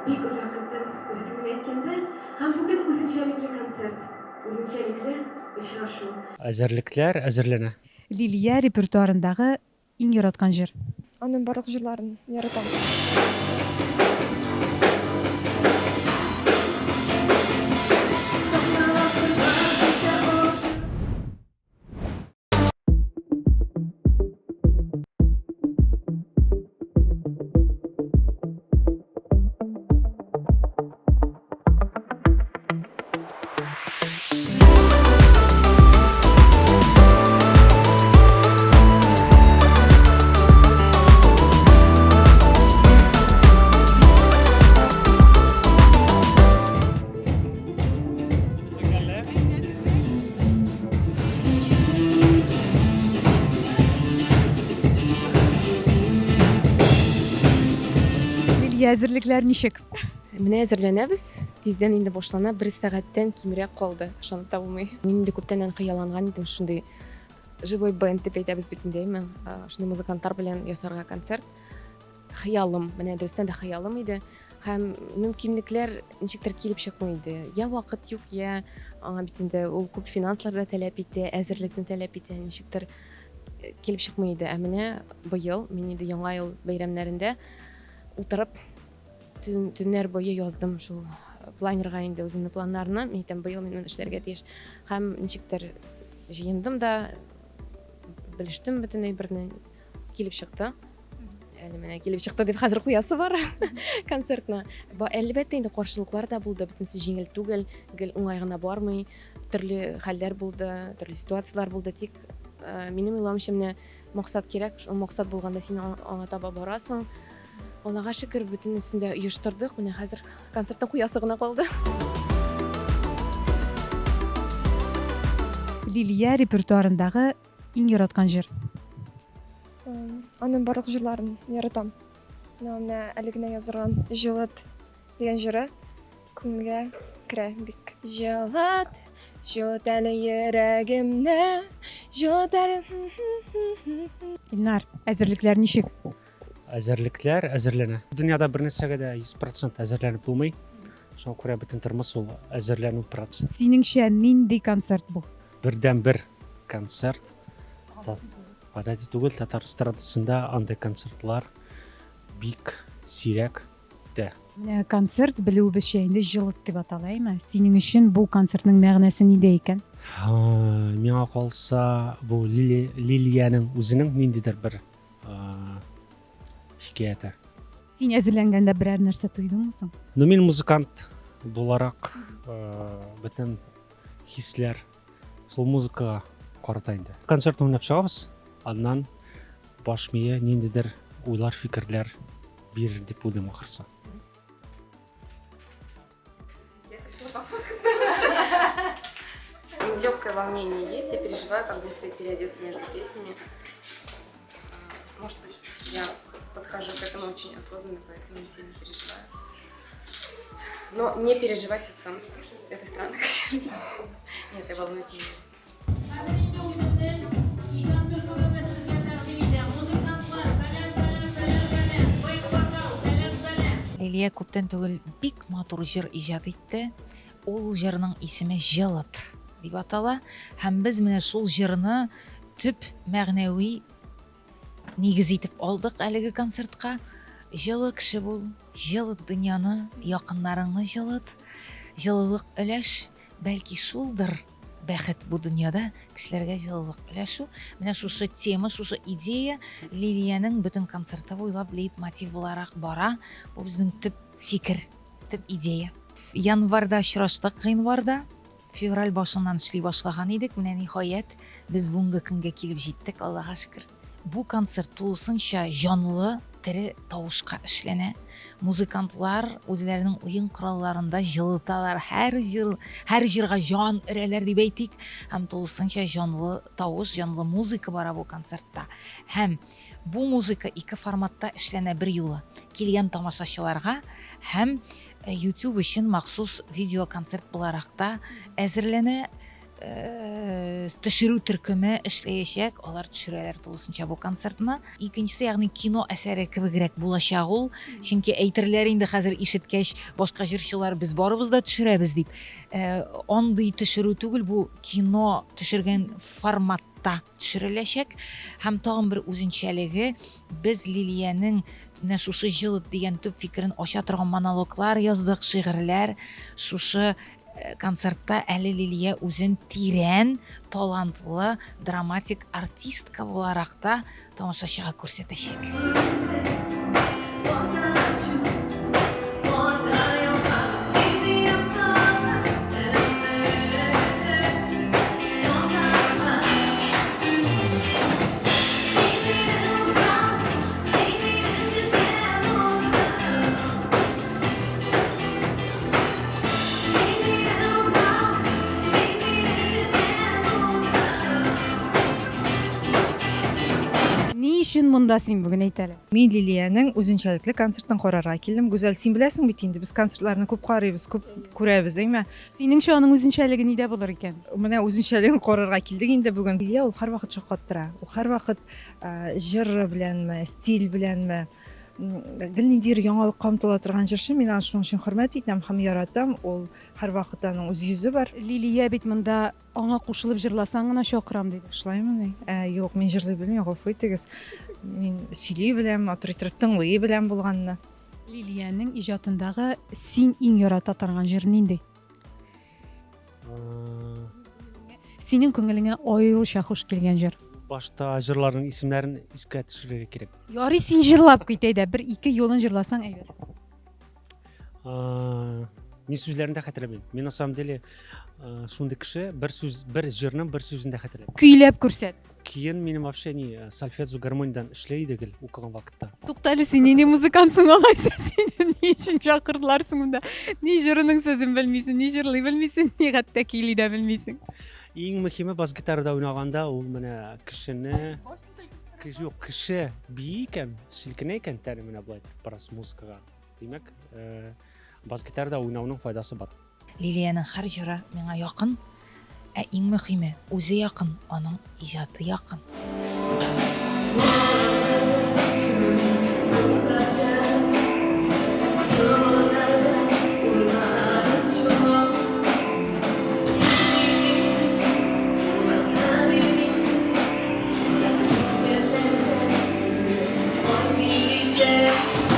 бик узак көттем, дөресен әйткәндә, һәм бүген үзенчәлекле концерт, үзенчәлекле очрашу. Әзерлекләр әзерләнә. Лилия репертуарындагы иң яраткан җыр. Аның барлык җырларын яратам. Лилия, әзерлекләр ничек? Менә әзерләнәбез. Тиздән инде башлана, 1 сәгатьтән кимрәк калды. Ышанып та булмый. Мин инде күптәннән хыялланган идем шундый живой бенд дип әйтәбез бит инде, мен шундый музыкантлар белән ясарга концерт. Хыялым, менә дөрестән дә хыялым иде. Һәм мөмкинлекләр ничектер килеп чыкмый иде. Я вакыт юк, я аңа бит инде ул күп финанслар да таләп итә, әзерлекне таләп итә, ничектер килеп чыкмый иде. Ә менә быел мин инде яңа ел бәйрәмнәрендә утырып төннәр буе яздым шул планерга инде үземнең планнарны. Мин әйтәм, быел мин эшләргә тиеш. Һәм ничектер җыендым да белештем бөтен әйберне, килеп чыкты. Әле менә килеп чыкты дип хәзер куясы бар концертна. Әлбәттә инде каршылыклар да булды, бөтенсе җиңел түгел, гел уңай гына бармый, төрле хәлләр булды, төрле ситуациялар булды. Тик минем уйламыйча менә максат кирәк, шул максат булганда син аңа таба барасың. Аллага шөкер, бөтенесендә оештырдык. Менә хәзер концертта куясы гына калды. Лилия репертуарындагы иң яраткан җыр. Аның барлык җырларын яратам. Менә әле генә язылган "Җылыт" дигән җыры күңелгә керә бик. Җылыт, җылыт әле йөрәгемне, җылыт әле. Илнар, әзерлекләр ничек? Әзерлекләр әзерләнә. Дөньяда бер нәрсәгә дә 100% әзерләнеп булмый. Шуңа күрә бөтен тормыш ул әзерләнү процессы. Синеңчә нинди концерт бу? Бердән-бер концерт. Гадәти түгел, татар эстрадасында андай концертлар бик сирәк дә. Менә концерт белүебезчә инде җылыт дип аталаймы? Синең өчен бу концертның мәгънәсе нидә икән? Миңа калса, бу Лилияның үзенең ниндидер бер хикәяте. Син әзерләнгәндә берәр нәрсә тойдыңмы соң? Мин музыкант буларак бөтен хисләр шул музыкага карата инде. Концерт уйнап чыгабыз, аннан баш мие ниндидер уйлар, фикерләр бир дип уйлыйм ахырсы. Легкое волнение есть, я переживаю, как будет стоит переодеться между песнями. Может быть, я подхожу к этому очень осознанно, поэтому не сильно переживаю. Но не переживать это странно, конечно. Нет, я волнуюсь не. Лилия күптән түгел бик матур җыр иҗат итте. Ул җырның исеме "Җылыт" дип атала. Һәм без менә шул җырны төп мәгънәви нигез итеп алдык әлеге концертка. Җылы кеше бул, җылыт дөньяны, якыннарыңны җылыт. Җылылык өләш, бәлки шулдыр бәхет бу дөньяда, кешеләргә җылылык өләшү. Менә шушы тема, шушы идея Лилияның бөтен концерты буйлап лейтмотив буларак бара. Бу безнең төп фикер, төп идея. Январда очраштык, гыйнварда, февраль башыннан эшли башлаган идек. Менә ниһаять без бүгенге көнгә килеп җиттек, Аллага шөкер. Бу концерт тулысынча җанлы, тере тавышка эшләнә. Музыкантлар үзләренең уен коралларында җылыталар. Һәр җырга җан өрәләр дип әйтик. Һәм тулысынча җанлы тавыш, җанлы музыка бара бу концертта. Һәм бу музыка ике форматта эшләнә бер юлы. Килгән тамашачыларга һәм YouTube өчен махсус видео концерт буларак та әзерләнә. төшерү төркеме эшләячәк, алар төшерәләр тулысынча бу концертны. Икенчесе, ягъни кино әсәре кебегрәк булачак ул, чөнки әйтерләр инде хәзер ишеткәч, башка җырчылар без барыбыз да төшерәбез дип. Андый төшерү түгел, бу кино төшергән форматта төшереләчәк. Һәм тагын бер үзенчәлеге, без Лилиянең менә шушы җылыт дигән төп фикерен ача торган монологлар яздык, шигырьләр. Шушы концертта әле Лилия үзен тирән, талантлы драматик артистка буларак та тамашачыга күрсәтәчәк. Ни өчен монда син бүген әйтәле? Мин Лилиянең үзенчәлекле концертын карарга килдем. Гүзәл, син беләсең бит инде, без концертларны күп карыйбыз, күп күрәбез, әйме? Синеңчә аның үзенчәлеге нидә булыр икән? Менә үзенчәлеген карарга килдек инде бүген. Лилия ул һәрвакыт шаккат тора. Ул һәрвакыт җыр беләнме, стиль беләнме, гел ниндидер яңалыкка омтыла торган җырчы. Мин аны шуның өчен хөрмәт итәм һәм яратам. Ул һәрвакыт аның үз йөзе бар. Лилия бит монда аңа кушылып җырласаң гына чакырам диде. Шулаймы? Юк, мин җырлый белмим, гафу итегез. Мин сөйли беләм, атритр тыңлый беләм булганны. Лилиянең иҗатындагы син иң ярата торган җыр нинди? Синең күңелеңә аеруча хуш килгән җыр. Башта җырларның исемнәрен искә төшерергә кирәк. Ярый, син җырлап кит әйдә, бер-ике юлын җырласаң әйбәт. Мин сүзләрен дә хәтерләмим. Мин на самом деле шундый кеше, бер җырның бер сүзен дә хәтерләмим. Көйләп күрсәт. Кейін менің вообще сольфеджио гармониядан эшләйді гел укыган вакытта. Туктале, син нинди музыкантсың алайса, сине ни өчен чакырдылар соң монда? Ни җырының сүзен белмисең, ни җырлый белмисең, ни хәтта көйли дә белмисең. Иң мөһиме бас-гитарада уйнаганда ул менә кеше бии икән, силкенә икән тәне менә булай парас музыкага. Димәк, бас-гитарада уйнауның файдасы бар. Лилиянең һәр җыры миңа якын, иң мөһиме, үзе якын, аның иҗаты якын.